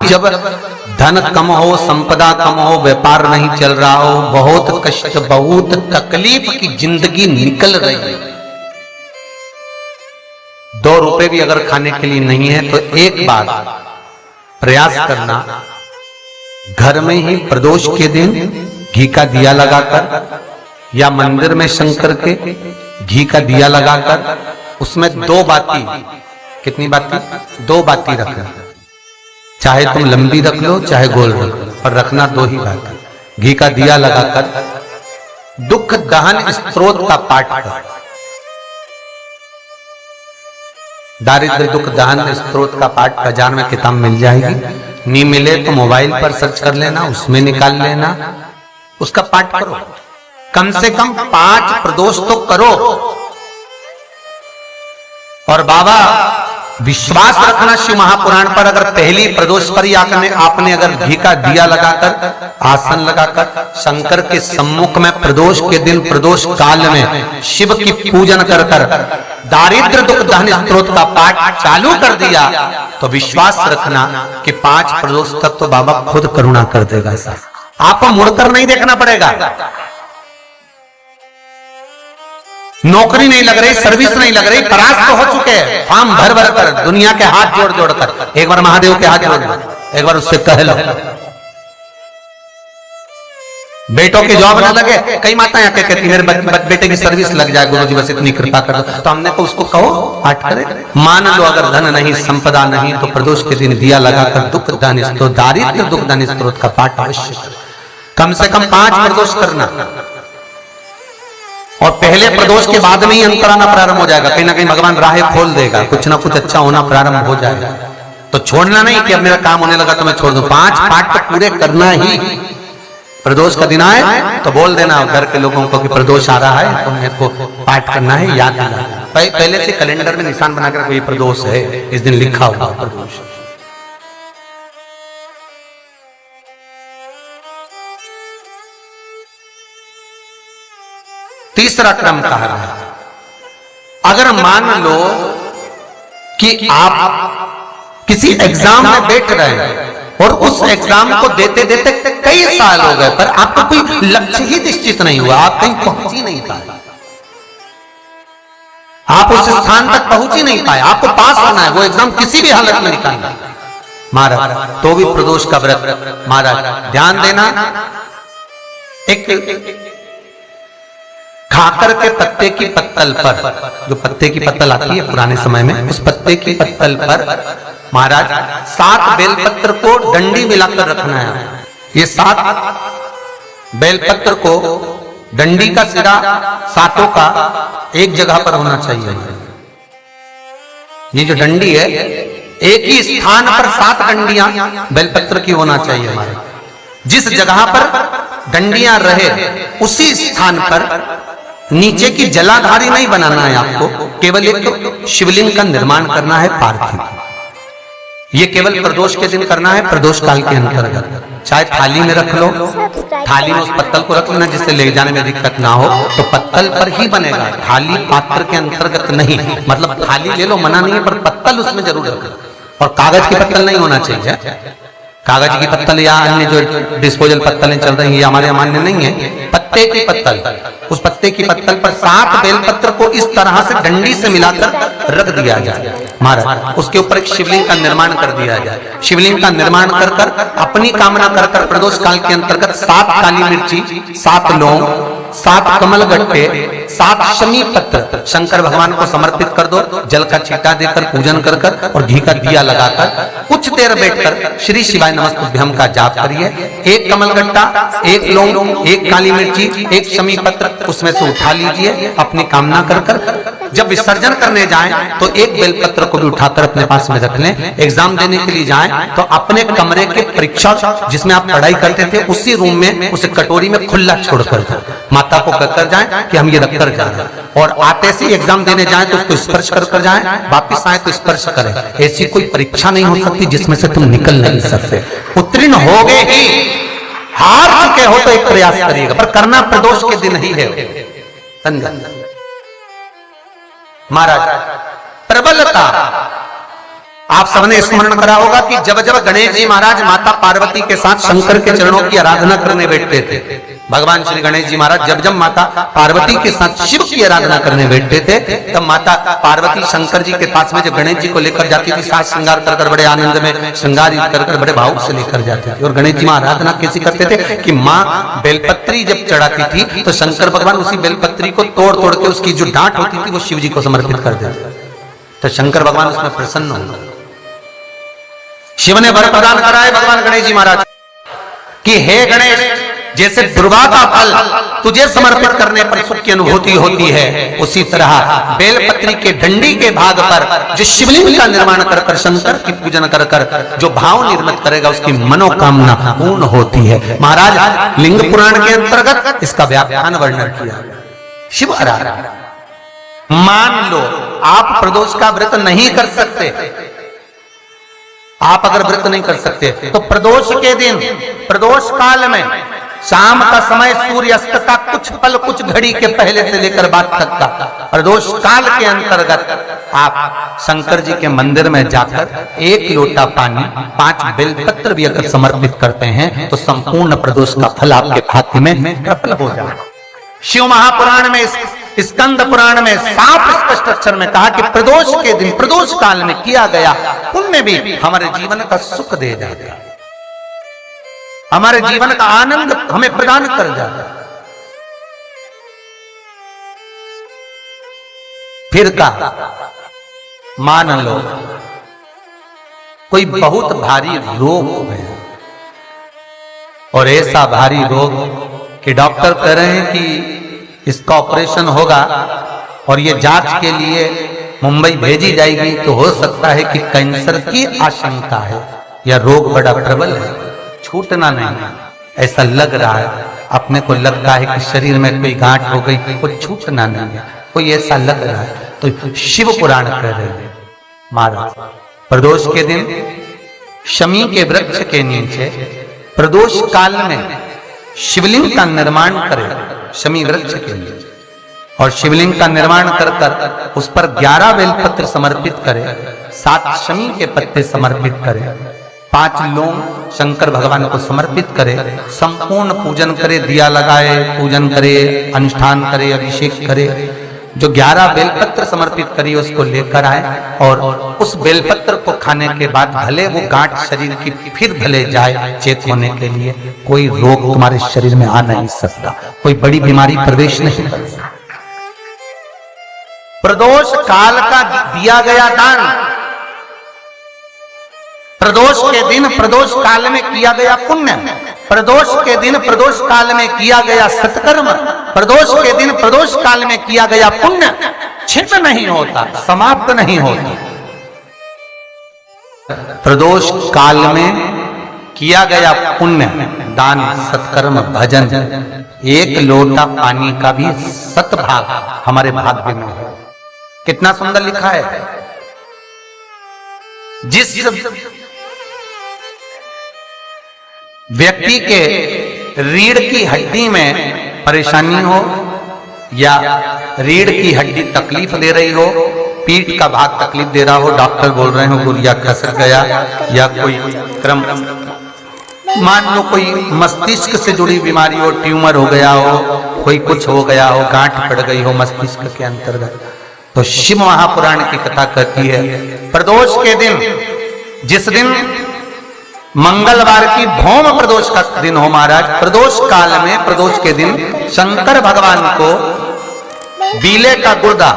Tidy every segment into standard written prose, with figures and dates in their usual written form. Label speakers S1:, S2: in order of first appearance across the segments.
S1: जब धन कम हो, संपदा कम हो, व्यापार नहीं चल रहा हो, बहुत कष्ट, बहुत तकलीफ की जिंदगी निकल रही है, 2 रुपए भी अगर खाने के लिए नहीं है, तो एक बार प्रयास करना, घर में ही प्रदोष के दिन घी का दिया लगाकर या मंदिर में शंकर के घी का दिया लगाकर उसमें 2 बाती, कितनी बाती? 2 बाती रखना, चाहे तुम लंबी रख लो चाहे गोल रख लो, पर रखना 2 ही बाती। घी का दिया लगाकर दुख दहन स्त्रोत का पाठ कर, दारिद्र दुख दहन स्त्रोत का पाठ बाजार में किताब मिल जाएगी, नहीं मिले तो मोबाइल पर सर्च कर लेना, उसमें निकाल लेना, उसका पाठ करो, कम से कम 5 प्रदोष तो करो। और बाबा विश्वास रखना शिव महापुराण पर, अगर पहली प्रदोष पर ही आपने अगर घी का दिया लगाकर आसन लगाकर शंकर के सम्मुख में प्रदोष के दिन प्रदोष काल में शिव की पूजन कर दारिद्र दुख दहन स्त्रोत का पाठ चालू कर दिया, तो विश्वास रखना कि 5 प्रदोष तक तो बाबा खुद करुणा कर देगा। आपको मुड़कर नहीं देखना पड़ेगा, नौकरी नहीं लग रही, सर्विस नहीं लग रही, परास्त तो हो चुके हैं, फॉर्म भर भर कर, दुनिया के हाथ जोड़ जोड़ कर, एक बार महादेव के हाथ जोड़ लो, एक बार उससे कह लो बेटों की जॉब ना लगे। कई माताएं आके कहती मेरे बेटे की सर्विस लग जाए गुरुजी, बस इतनी कृपा कर दो, तो हमने को उसको कहो पाठ करे। मान लो अगर धन नहीं, संपदा नहीं, तो प्रदोष के दिन दिया लगाकर दुख दहन स्त्रोत, दारिद्र दुख दहन स्त्रोत का पाठ अवश्य करें, कम से कम 5 प्रदोष करना। और पहले प्रदोष के बाद में ही अंतर आना प्रारंभ हो जाएगा, कहीं ना कहीं भगवान राहें खोल देगा, कुछ ना कुछ अच्छा होना प्रारंभ हो जाएगा। तो छोड़ना नहीं कि अब मेरा काम होने लगा तो मैं छोड़ दूं, 5 पाठ तो पूरे करना ही। प्रदोष का दिन आए तो बोल देना घर के लोगों को कि प्रदोष आ रहा है तो मेरे को पाठ करना है, याद दिलाना, पहले से कैलेंडर में निशान बना कर कोई प्रदोष है, इस दिन लिखा हुआ प्रदोष। तीसरा क्रम कहा रहा है, अगर मान लो कि आप किसी एग्जाम में बैठ रहे हैं और उस एग्जाम को देते देते कई साल हो गए, पर आपका कोई लक्ष्य ही निश्चित नहीं हुआ, आप कहीं पहुंच ही नहीं पाए, आप उस स्थान तक पहुंच ही नहीं पाए, आपको पास होना है, वो एग्जाम किसी भी हालत में निकालना महाराज, तो भी प्रदोष का व्रत महाराज ध्यान देना। एक खाकर के पत्ते की पत्तल पर, जो पत्ते की पत्तल आती है पुराने समय में, उस पत्ते की पत्तल पर महाराज 7 बेलपत्र को डंडी मिलाकर रखना है। ये 7 बेलपत्र को डंडी का सिरा 7 का एक जगह पर होना चाहिए। ये जो डंडी है एक ही स्थान पर 7 डंडियां बेलपत्र की होना चाहिए हमारे। जिस जगह पर डंडियां रहे उसी स्थान पर नीचे की जलाधारी नहीं बनाना है आपको, केवल एक शिवलिंग का निर्माण करना है पार्थिव। ये केवल प्रदोष के दिन करना है, प्रदोष काल के अंतर्गत। चाहे थाली में रख लो, थाली में उस पत्तल को रख लेना जिससे ले जाने में दिक्कत ना हो, तो पत्तल पर ही बनेगा, थाली पात्र के अंतर्गत नहीं। मतलब थाली ले लो मना नहीं है, पर पत्तल उसमें जरूर रखना। और कागज की पत्तल नहीं होना चाहिए, कागज की पत्तल या अन्य जो डिस्पोजल पत्तलें चल रही है हमारे मान्य नहीं है। पत्ते की पत्तल, उस पत्ते की पत्तल पर 7 बेलपत्र को इस तरह से डंडी से मिलाकर रख दिया जाए महाराज। उसके ऊपर एक शिवलिंग का निर्माण कर दिया जाए। शिवलिंग का निर्माण कर कर अपनी कामना कर कर प्रदोष काल के अंतर्गत 7 काली मिर्ची, 7 लौंग, 7 कमल गट्टे, 7 शमी पत्र शंकर भगवान को समर्पित कर दो। जल का छींटा देकर पूजन कर कर और घी का दिया लगाकर कुछ देर बैठकर श्री शिवाय नमस्तुभ्यम का जाप करिए। 1 कमल गट्टा, 1 लौंग, 1 काली मिर्ची, 1 शमी पत्र उसमें से उठा लीजिए अपनी कामना कर कर। जब विसर्जन करने जाएं तो 1 बेलपत्र को भी उठाकर अपने पास में रख लें। एग्जाम देने के लिए जाएं तो अपने कमरे के परीक्षा जिसमें आप पढ़ाई करते थे उसी रूम में उसे कटोरी में खुला छोड़कर माता को कहकर जाएं कि हम ये रख कर जा रहे हैं। और आते से एग्जाम देने जाएं तो उसको स्पर्श कर कर जाएं, वापिस आए तो स्पर्श करें। ऐसी कोई परीक्षा नहीं हो सकती जिसमें से तुम निकल नहीं सकते। उत्तीर्ण हो गए ही, हार चुके हो तो एक प्रयास करिएगा, पर करना प्रदोष के दिन ही है। महाराज प्रबलता आप सबने स्मरण करा होगा कि जब जब गणेश जी महाराज माता पार्वती के साथ शंकर के चरणों की आराधना करने बैठते थे, भगवान श्री गणेश जी महाराज जब जब माता पार्वती के साथ शिव की आराधना करने बैठते थे, तब माता पार्वती शंकर जी के पास में जब गणेश जी को लेकर जाती थी, साज श्रृंगार कर बड़े आनंद में श्रृंगार कर बड़े भाव से लेकर जाते थे। और गणेश जी महाराज आराधना कैसी करते थे कि माँ बेलपत्री जब चढ़ाती थी तो शंकर भगवान उसी बेलपत्री को तोड़ तोड़ के उसकी जो डांट होती थी वो शिव जी को समर्पित कर देते, तो शंकर भगवान उसमें प्रसन्न हो। शिव ने वर प्रदान करा है भगवान गणेश जी महाराज कि हे गणेश, जैसे दुर्वा का फल तुझे समर्पित करने पर सुख की अनुभूति होती है, उसी तरह बेलपत्री के डंडी के भाग पर जो शिवलिंग का निर्माण कर कर शंकर की पूजन कर कर जो भाव निर्मित करेगा उसकी मनोकामना पूर्ण होती है। महाराज लिंग पुराण के अंतर्गत इसका व्याख्यान वर्णन किया। शिव आराधना, मान लो आप प्रदोष का व्रत नहीं कर सकते, आप अगर व्रत नहीं कर सकते तो प्रदोष के दिन, प्रदोष काल में शाम का समय सूर्यास्त का कुछ पल कुछ घड़ी के पहले से लेकर बाद तक का प्रदोष काल के अंतर्गत आप शंकर जी के मंदिर में जाकर 1 लोटा पानी 5 बेलपत्र भी अगर समर्पित करते हैं तो संपूर्ण प्रदोष का फल आपके खाते में प्रबल हो जाएगा। शिव महापुराण में, स्कंद पुराण में साफ स्पष्ट अक्षर में कहा कि प्रदोष के दिन, प्रदोष काल में किया गया पुण्य भी हमारे जीवन का सुख दे जाता है, हमारे जीवन का आनंद हमें प्रदान कर जाता है। फिर का मान लो कोई बहुत भारी रोग हो गया और ऐसा भारी रोग कि डॉक्टर कह रहे हैं कि इसका ऑपरेशन होगा और ये जांच के लिए मुंबई भेजी जाएगी, तो हो सकता है कि कैंसर की आशंका है या रोग बड़ा प्रबल है, छूटना नहीं, ऐसा लग रहा है, अपने को लगता है कि शरीर में कोई गांठ हो गई, कोई छूटना नहीं है, कोई ऐसा लग रहा है, तो शिव पुराण कह रहे हैं महाराज प्रदोष के दिन शमी के वृक्ष के नीचे प्रदोष काल में शिवलिंग का निर्माण करे, शमी वृक्ष के नीचे, और शिवलिंग का निर्माण कर कर उस पर 11 बेलपत्र समर्पित करे, 7 शमी के पत्ते समर्पित करे, 5 लौंग शंकर भगवान को समर्पित करे, संपूर्ण पूजन करे, दिया लगाए, पूजन करे, अनुष्ठान करे, अभिषेक करे, जो 11 बेलपत्र समर्पित करिए उसको लेकर आए और उस बेलपत्र को खाने के बाद भले वो गांठ शरीर की फिर भले जाए चेत होने के लिए, कोई रोग तुम्हारे शरीर में आ नहीं सकता, कोई बड़ी बीमारी प्रवेश नहीं कर सकती। प्रदोष काल का दिया गया दान, प्रदोष के दिन प्रदोष काल में किया गया पुण्य, प्रदोष के दिन प्रदोष काल में किया गया सत्कर्म, प्रदोष के दिन प्रदोष काल में किया गया पुण्य छिन्न नहीं होता, समाप्त नहीं होता। प्रदोष काल में किया गया पुण्य, दान, सत्कर्म, भजन, 1 लोटा पानी का भी 7 भाग हमारे भाग्य में है। कितना सुंदर लिखा है। जिस व्यक्ति के रीढ़ की हड्डी में परेशानी हो या रीढ़ की हड्डी तकलीफ दे रही हो, पीठ का भाग तकलीफ दे रहा हो, डॉक्टर बोल रहे हो गुर्दा खसक गया या कोई क्रम, मान लो कोई मस्तिष्क से जुड़ी बीमारी हो, ट्यूमर हो गया हो, कोई कुछ हो गया हो, गांठ पड़ गई हो मस्तिष्क के अंतर्गत, तो शिव महापुराण की कथा कहती है प्रदोष के दिन, जिस दिन मंगलवार की भौम प्रदोष का दिन हो महाराज, प्रदोष काल में प्रदोष के दिन शंकर भगवान को बीले का गुर्दा,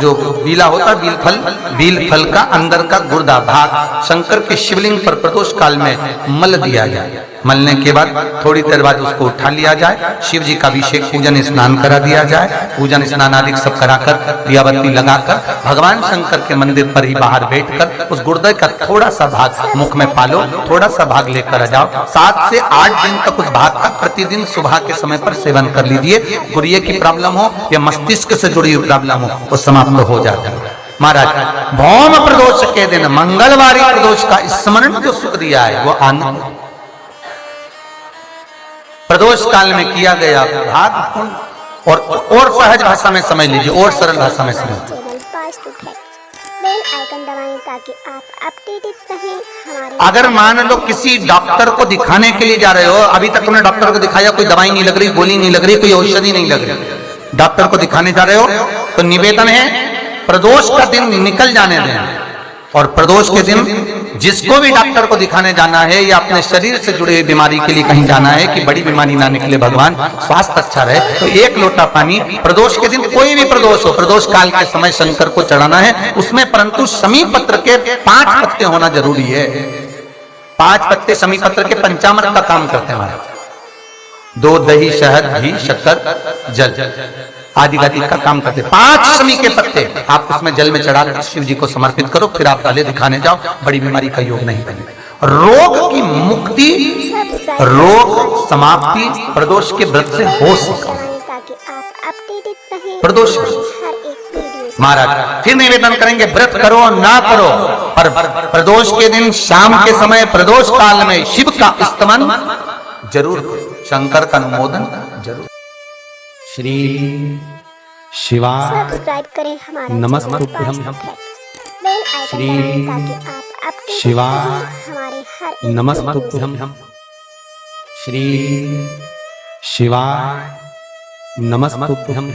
S1: जो बीला होता है बील फल का अंदर का गुर्दा भाग शंकर के शिवलिंग पर प्रदोष काल में मल दिया जाए। मलने के बाद थोड़ी देर बाद उसको उठा लिया जाए, शिव जी का अभिषेक पूजन स्नान करा दिया जाए, पूजन स्नान आदि सब कराकर दियाबत्ती लगाकर भगवान शंकर के मंदिर पर ही बाहर बैठकर उस गुर्दे का थोड़ा सा भाग मुख में पालो, थोड़ा सा भाग लेकर आ जाओ। 7 से 8 दिन तक उस भाग का प्रतिदिन सुबह के समय पर सेवन कर लीजिए। गुर्दे की प्रॉब्लम हो या मस्तिष्क से जुड़ी हुई प्रॉब्लम हो वो समाप्त हो जाता है महाराज। भौम प्रदोष के दिन मंगलवारी प्रदोष का स्मरण जो सुख दिया है वो आनंद प्रदोष काल में किया गया भाग। और सहज भाषा में समझ लीजिए और सरल भाषा में समझ,
S2: बेल आइकन दबाएं ताकि आप अपडेटेड रहें हमारे।
S1: अगर मान लो किसी डॉक्टर को दिखाने के लिए जा रहे हो, अभी तक तुमने डॉक्टर को दिखाया, कोई दवाई नहीं लग रही, गोली नहीं लग रही, कोई औषधि नहीं लग रही, डॉक्टर को दिखाने जा रहे हो, तो निवेदन है प्रदोष का दिन निकल जाने दें, और प्रदोष के दिन जिसको भी डॉक्टर को दिखाने जाना है या अपने शरीर से जुड़े हुई बीमारी के लिए कहीं जाना है कि बड़ी बीमारी ना निकले, भगवान स्वास्थ्य अच्छा रहे, तो 1 लोटा पानी प्रदोष के दिन, कोई भी प्रदोष हो, प्रदोष काल के समय शंकर को चढ़ाना है उसमें, परंतु शमी पत्र के 5 पत्ते होना जरूरी है। 5 पत्ते शमी पत्र के पंचामृत का काम करते हैं हमारे। 2 दही, शहद, घी, शक्कर, जल आदि का काम करते। 5 शमी के पत्ते आप उसमें जल में चढ़ा कर शिव जी को समर्पित करो, फिर आप पहले दिखाने जाओ, बड़ी बीमारी का योग नहीं बनेगा। रोग की मुक्ति, रोग समाप्ति प्रदोष के व्रत से हो सके,
S2: ताकि आप अपडेटेड रहें
S1: प्रदोष
S2: हर एक वीडियो।
S1: महाराज फिर निवेदन करेंगे, व्रत करो ना करो, पर प्रदोष के दिन शाम के समय प्रदोष काल में शिव का स्तमन जरूर करो, शंकर का अनुमोदन जरूर।
S3: श्री शिवाय
S2: सब्सक्राइब करें हमारा
S3: नमस्तुभ्यं।
S2: बेल आइकन
S3: श्री
S2: दबाएं ताकि आप अपडेटेड
S3: शिवाय
S2: रहें हमारे हर एक वीडियो।
S3: नमस्तुभ्यं। श्री शिवाय नमस्तुभ्यं।